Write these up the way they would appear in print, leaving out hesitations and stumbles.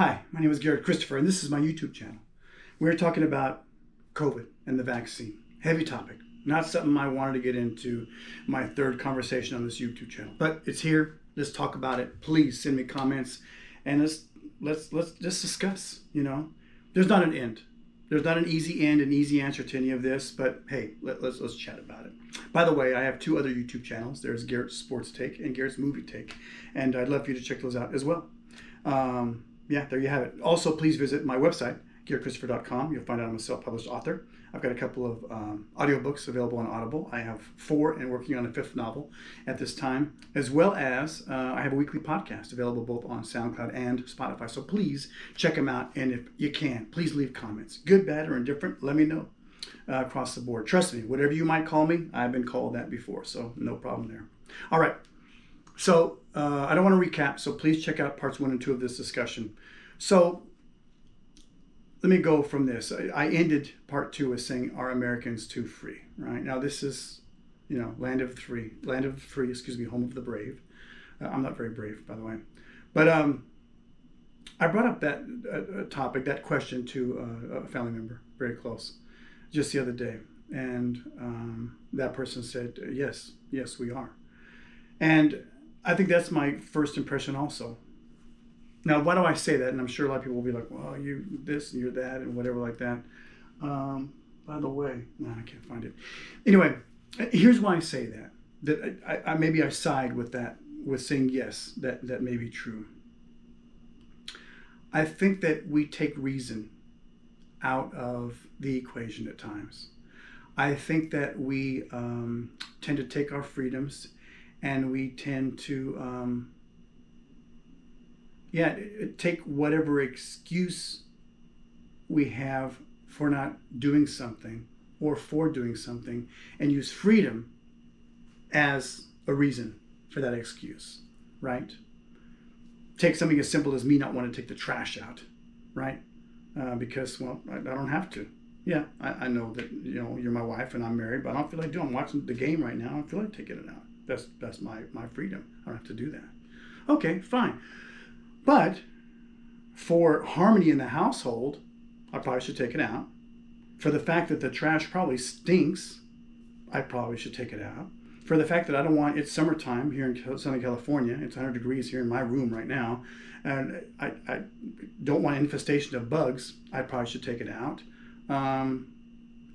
Hi, my name is Garrett Christopher, and this is my YouTube channel. We're talking about COVID and the vaccine. Heavy topic. Not something I wanted to get into my third conversation on this YouTube channel, but it's here. Let's talk about it. Please send me comments, and let's just discuss. There's not an end. There's not an easy end, an easy answer to any of this, but hey, let's chat about it. By the way, I have two other YouTube channels. There's Garet's Sports Take and Garet's Movie Take, and I'd love for you to check those out as well. Yeah, there you have it. Also, please visit my website, GaretChristopher.com. You'll find out I'm a self-published author. I've got a couple of audiobooks available on Audible. I have 4 and working on a 5th novel at this time, as well as I have a weekly podcast available both on Soundcloud and Spotify. So please check them out, and if you can, please leave comments. Good, bad, or indifferent, let me know across the board. Trust me, whatever you might call me, I've been called that before, so no problem there. All right. So I don't want to recap, so please check out parts 1 and 2 of this discussion. So let me go from this. I ended part 2 with saying, are Americans too free? Right now, this is, land of the free, home of the brave. I'm not very brave, by the way. But I brought up that topic, that question to a family member, very close, just the other day. And that person said, yes, we are. And I think that's my first impression also. Now, why do I say that? And I'm sure a lot of people will be like, well, you this and you're that and whatever like that. By the way, no, I can't find it. Anyway, here's why I say that. That I maybe I side with that, with saying yes, that may be true. I think that we take reason out of the equation at times. I think that we tend to take our freedoms and we tend to take whatever excuse we have for not doing something or for doing something and use freedom as a reason for that excuse, right? Take something as simple as me not wanting to take the trash out, right? Because, well, I don't have to. Yeah, I know that, you're my wife and I'm married, but I don't feel like doing it. I'm watching the game right now. I don't feel like taking it out. That's my freedom. I don't have to do that. Okay, fine. But for harmony in the household, I probably should take it out. For the fact that the trash probably stinks, I probably should take it out. For the fact that I don't want, it's summertime here in Southern California, it's 100 degrees here in my room right now, and I don't want infestation of bugs, I probably should take it out. And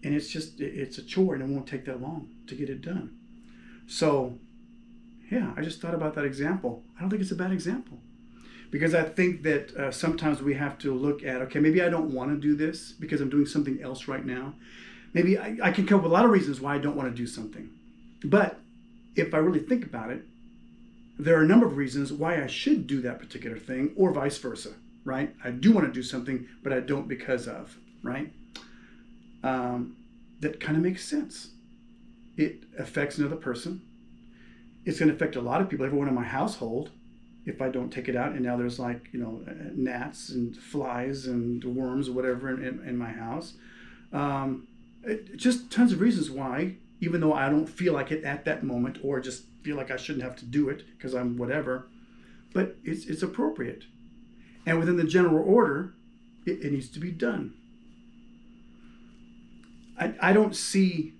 it's a chore and it won't take that long to get it done. So, yeah, I just thought about that example. I don't think it's a bad example. Because I think that sometimes we have to look at, okay, maybe I don't want to do this because I'm doing something else right now. Maybe I can come up with a lot of reasons why I don't want to do something. But if I really think about it, there are a number of reasons why I should do that particular thing, or vice versa, right? I do want to do something, but I don't because of, right? That kind of makes sense. It affects another person. It's going to affect a lot of people, everyone in my household, if I don't take it out. And now there's gnats and flies and worms or whatever in my house. Just tons of reasons why, even though I don't feel like it at that moment, or just feel like I shouldn't have to do it because I'm whatever, but it's appropriate. And within the general order, it needs to be done. I don't see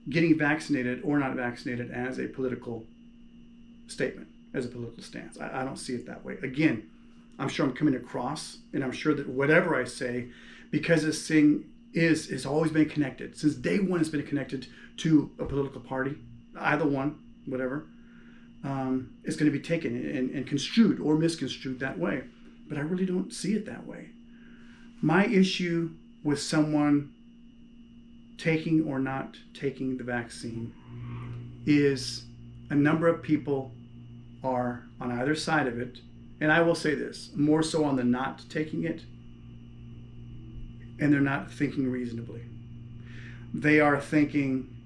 getting vaccinated or not vaccinated as a political statement, as a political stance. I don't see it that way. Again, I'm sure I'm coming across, and I'm sure that whatever I say, because this thing has always been connected. Since day one, it's been connected to a political party, either one, whatever. It's going to be taken and construed or misconstrued that way. But I really don't see it that way. My issue with someone taking or not taking the vaccine is a number of people are on either side of it. And I will say this, more so on the not taking it, and they're not thinking reasonably. They are thinking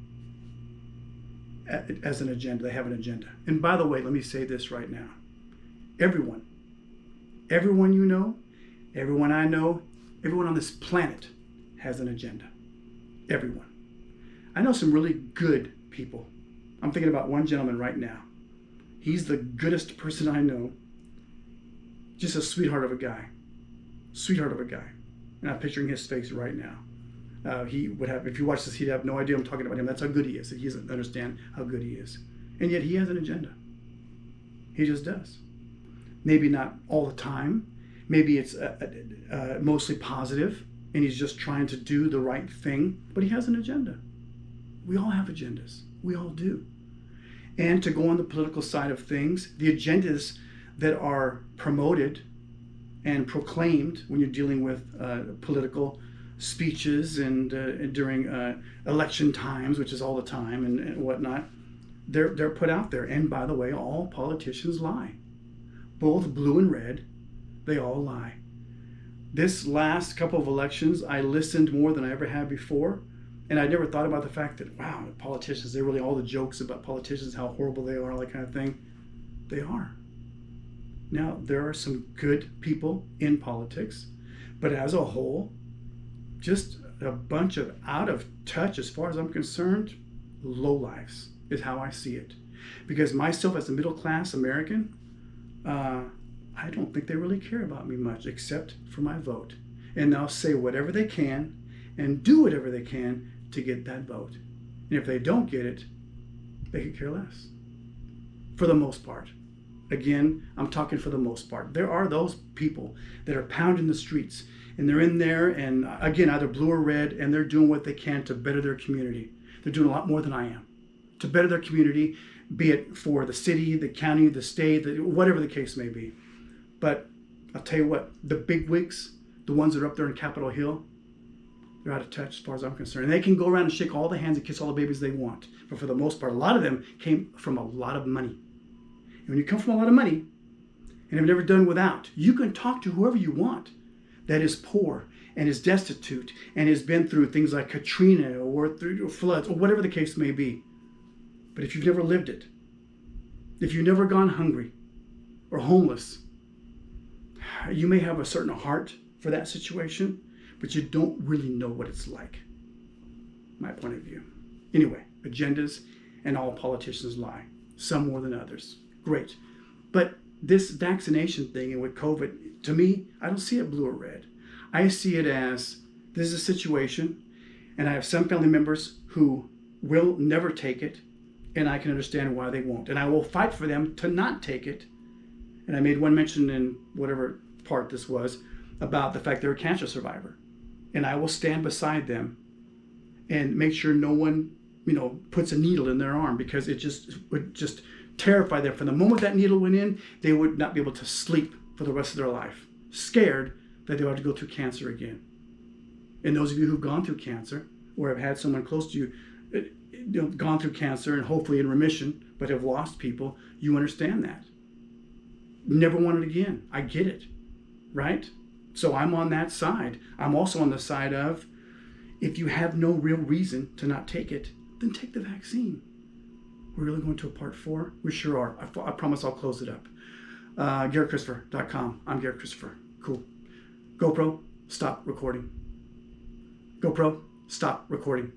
as an agenda. They have an agenda. And by the way, let me say this right now. Everyone you know, everyone I know, everyone on this planet has an agenda. Everyone. I know some really good people. I'm thinking about one gentleman right now. He's the goodest person I know. Just a sweetheart of a guy. Sweetheart of a guy. And I'm picturing his face right now. He would have, if you watch this, he'd have no idea I'm talking about him. That's how good he is. He doesn't understand how good he is. And yet he has an agenda. He just does. Maybe not all the time. Maybe it's mostly positive, and he's just trying to do the right thing. But he has an agenda. We all have agendas. We all do. And to go on the political side of things, the agendas that are promoted and proclaimed when you're dealing with political speeches and during election times, which is all the time and whatnot, they're put out there. And by the way, all politicians lie. Both blue and red, they all lie. This last couple of elections, I listened more than I ever had before. And I never thought about the fact that, wow, politicians, they're really all the jokes about politicians, how horrible they are, all that kind of thing. They are. Now, there are some good people in politics, but as a whole, just a bunch of out of touch, as far as I'm concerned, lowlifes is how I see it. Because myself as a middle class American, I don't think they really care about me much except for my vote. And they'll say whatever they can and do whatever they can to get that vote. And if they don't get it, they could care less. For the most part. Again, I'm talking for the most part. There are those people that are pounding the streets and they're in there and again, either blue or red, and they're doing what they can to better their community. They're doing a lot more than I am to better their community, be it for the city, the county, the state, whatever the case may be. But I'll tell you what, the big wigs, the ones that are up there in Capitol Hill, they're out of touch as far as I'm concerned. And they can go around and shake all the hands and kiss all the babies they want. But for the most part, a lot of them came from a lot of money. And when you come from a lot of money and have never done without, you can talk to whoever you want that is poor and is destitute and has been through things like Katrina or through floods or whatever the case may be. But if you've never lived it, if you've never gone hungry or homeless, you may have a certain heart for that situation, but you don't really know what it's like. My point of view. Anyway, agendas and all politicians lie, some more than others. Great. But this vaccination thing and with COVID, to me, I don't see it blue or red. I see it as this is a situation, and I have some family members who will never take it, and I can understand why they won't. And I will fight for them to not take it. And I made one mention in whatever part this was about the fact they're a cancer survivor. And I will stand beside them and make sure no one, puts a needle in their arm, because it would just terrify them. From the moment that needle went in, they would not be able to sleep for the rest of their life, scared that they would have to go through cancer again. And those of you who've gone through cancer or have had someone close to you, gone through cancer and hopefully in remission, but have lost people, you understand that. Never want it again. I get it, right? So I'm on that side. I'm also on the side of, if you have no real reason to not take it, then take the vaccine. We're really going to a part 4? We sure are. I promise I'll close it up. GaretChristopher.com. I'm Garet Christopher. Cool. GoPro, stop recording. GoPro, stop recording.